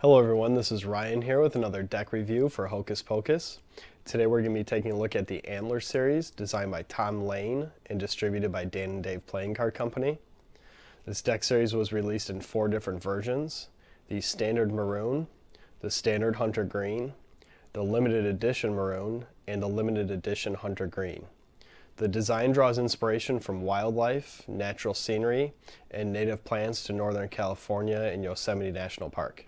Hello everyone, this is Ryan here with another deck review for Hocus Pocus. Today we're going to be taking a look at the Antler series, designed by Tom Lane and distributed by Dan and Dave Playing Card Company. This deck series was released in 4 different versions: the Standard Maroon, the Standard Hunter Green, the Limited Edition Maroon, and the Limited Edition Hunter Green. The design draws inspiration from wildlife, natural scenery, and native plants to Northern California and Yosemite National Park.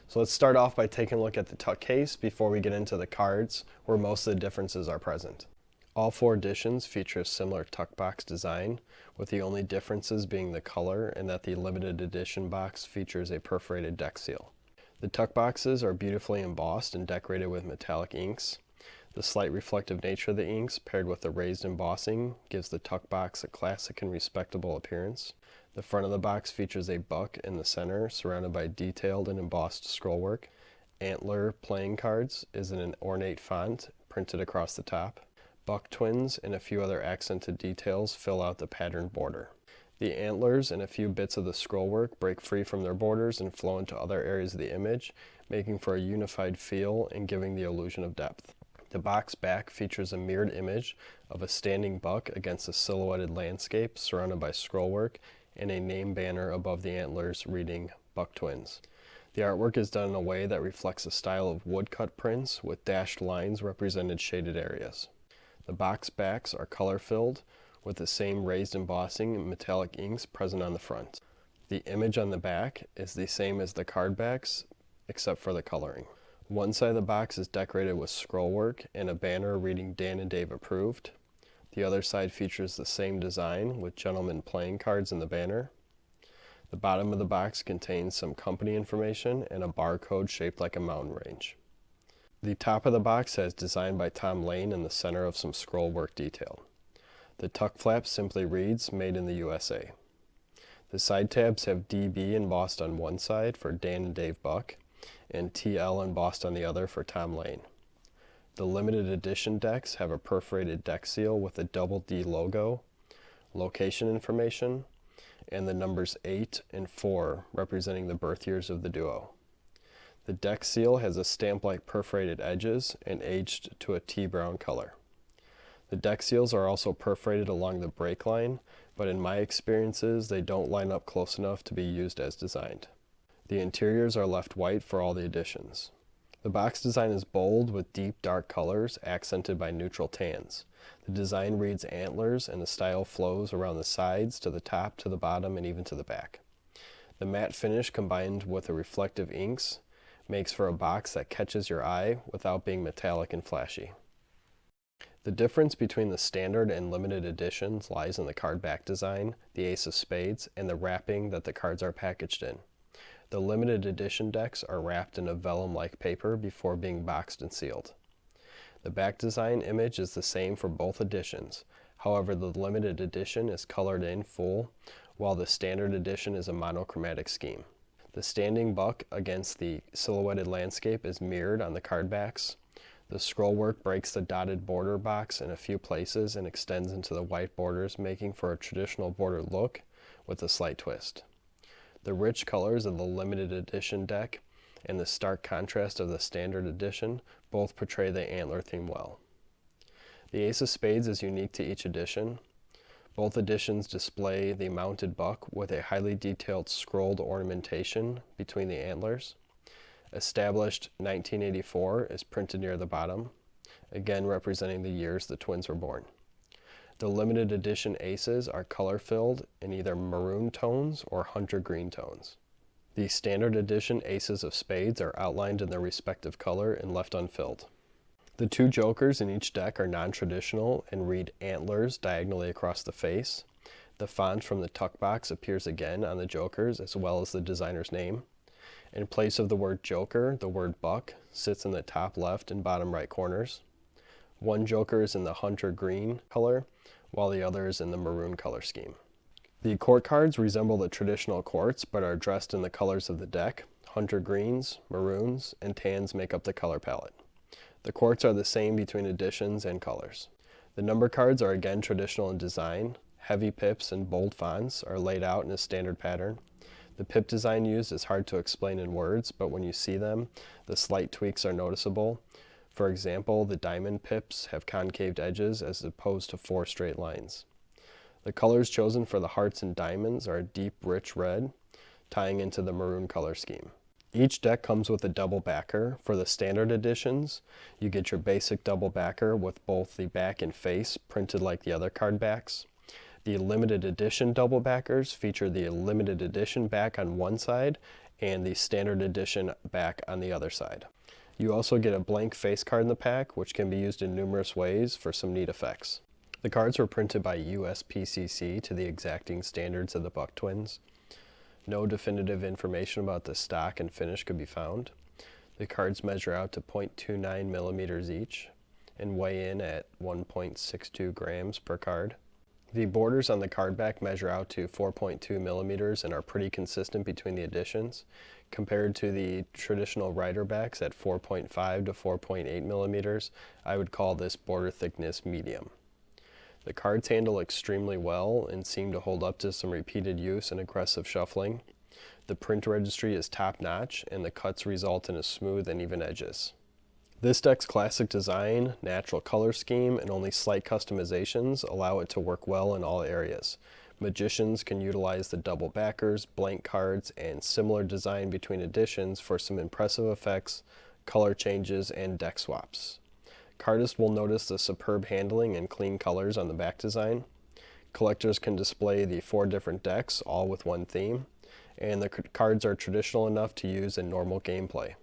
So let's start off by taking a look at the tuck case before we get into the cards, where most of the differences are present. All 4 editions feature a similar tuck box design, with the only differences being the color and that the limited edition box features a perforated deck seal. The tuck boxes are beautifully embossed and decorated with metallic inks. The slight reflective nature of the inks, paired with the raised embossing, gives the tuck box a classic and respectable appearance. The front of the box features a buck in the center, surrounded by detailed and embossed scrollwork. Antler Playing Cards is in an ornate font printed across the top. Buck twins and a few other accented details fill out the patterned border. The antlers and a few bits of the scrollwork break free from their borders and flow into other areas of the image, making for a unified feel and giving the illusion of depth. The box back features a mirrored image of a standing buck against a silhouetted landscape surrounded by scrollwork and a name banner above the antlers reading Buck Twins. The artwork is done in a way that reflects a style of woodcut prints with dashed lines represented shaded areas. The box backs are color-filled with the same raised embossing and metallic inks present on the front. The image on the back is the same as the card backs except for the coloring. One side of the box is decorated with scrollwork and a banner reading Dan and Dave approved. The other side features the same design with gentlemen playing cards in the banner. The bottom of the box contains some company information and a barcode shaped like a mountain range. The top of the box has design by Tom Lane in the center of some scrollwork detail. The tuck flap simply reads Made in the USA. The side tabs have DB embossed on one side for Dan and Dave Buck and TL embossed on the other for Tom Lane. The limited edition decks have a perforated deck seal with a double D logo, location information, and the numbers 8 and 4 representing the birth years of the duo. The deck seal has a stamp-like perforated edges and aged to a tea brown color. The deck seals are also perforated along the break line, but in my experiences they don't line up close enough to be used as designed. The interiors are left white for all the editions. The box design is bold with deep dark colors accented by neutral tans. The design reads antlers and the style flows around the sides to the top to the bottom and even to the back. The matte finish combined with the reflective inks makes for a box that catches your eye without being metallic and flashy. The difference between the standard and limited editions lies in the card back design, the ace of spades, and the wrapping that the cards are packaged in. The limited edition decks are wrapped in a vellum-like paper before being boxed and sealed. The back design image is the same for both editions. However, the limited edition is colored in full, while the standard edition is a monochromatic scheme. The standing buck against the silhouetted landscape is mirrored on the card backs. The scrollwork breaks the dotted border box in a few places and extends into the white borders, making for a traditional border look with a slight twist. The rich colors of the limited edition deck and the stark contrast of the standard edition both portray the antler theme well. The ace of spades is unique to each edition. Both editions display the mounted buck with a highly detailed scrolled ornamentation between the antlers. Established 1984 is printed near the bottom, again representing the years the twins were born. The limited edition aces are color-filled in either maroon tones or hunter green tones. The standard edition aces of spades are outlined in their respective color and left unfilled. The 2 jokers in each deck are non-traditional and read antlers diagonally across the face. The font from the tuck box appears again on the jokers as well as the designer's name. In place of the word joker, the word buck sits in the top left and bottom right corners. One joker is in the hunter green color, while the other is in the maroon color scheme. The court cards resemble the traditional courts, but are dressed in the colors of the deck. Hunter greens, maroons, and tans make up the color palette. The courts are the same between editions and colors. The number cards are again traditional in design. Heavy pips and bold fonts are laid out in a standard pattern. The pip design used is hard to explain in words, but when you see them, the slight tweaks are noticeable. For example, the diamond pips have concaved edges as opposed to 4 straight lines. The colors chosen for the hearts and diamonds are a deep, rich red, tying into the maroon color scheme. Each deck comes with a double backer. For the standard editions, you get your basic double backer with both the back and face printed like the other card backs. The limited edition double backers feature the limited edition back on one side and the standard edition back on the other side. You also get a blank face card in the pack, which can be used in numerous ways for some neat effects. The cards were printed by USPCC to the exacting standards of the Buck Twins. No definitive information about the stock and finish could be found. The cards measure out to 0.29 millimeters each and weigh in at 1.62 grams per card. The borders on the card back measure out to 4.2 millimeters and are pretty consistent between the editions. Compared to the traditional writer backs at 4.5 to 4.8 millimeters, I would call this border thickness medium. The cards handle extremely well and seem to hold up to some repeated use and aggressive shuffling. The print registry is top-notch and the cuts result in a smooth and even edges. This deck's classic design, natural color scheme, and only slight customizations allow it to work well in all areas. Magicians can utilize the double backers, blank cards, and similar design between editions for some impressive effects, color changes, and deck swaps. Cardists will notice the superb handling and clean colors on the back design. Collectors can display the 4 different decks, all with one theme, and the cards are traditional enough to use in normal gameplay.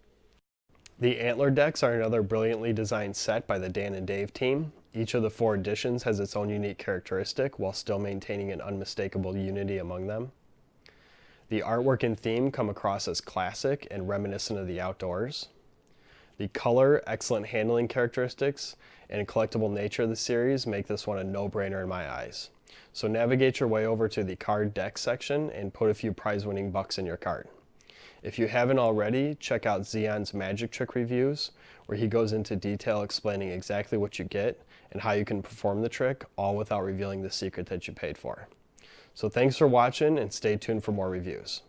The Antler decks are another brilliantly designed set by the Dan and Dave team. Each of the 4 editions has its own unique characteristic while still maintaining an unmistakable unity among them. The artwork and theme come across as classic and reminiscent of the outdoors. The color, excellent handling characteristics, and collectible nature of the series make this one a no-brainer in my eyes. So navigate your way over to the card deck section and put a few prize-winning bucks in your card. If you haven't already, check out Xion's magic trick reviews, where he goes into detail explaining exactly what you get and how you can perform the trick, all without revealing the secret that you paid for. So thanks for watching and stay tuned for more reviews.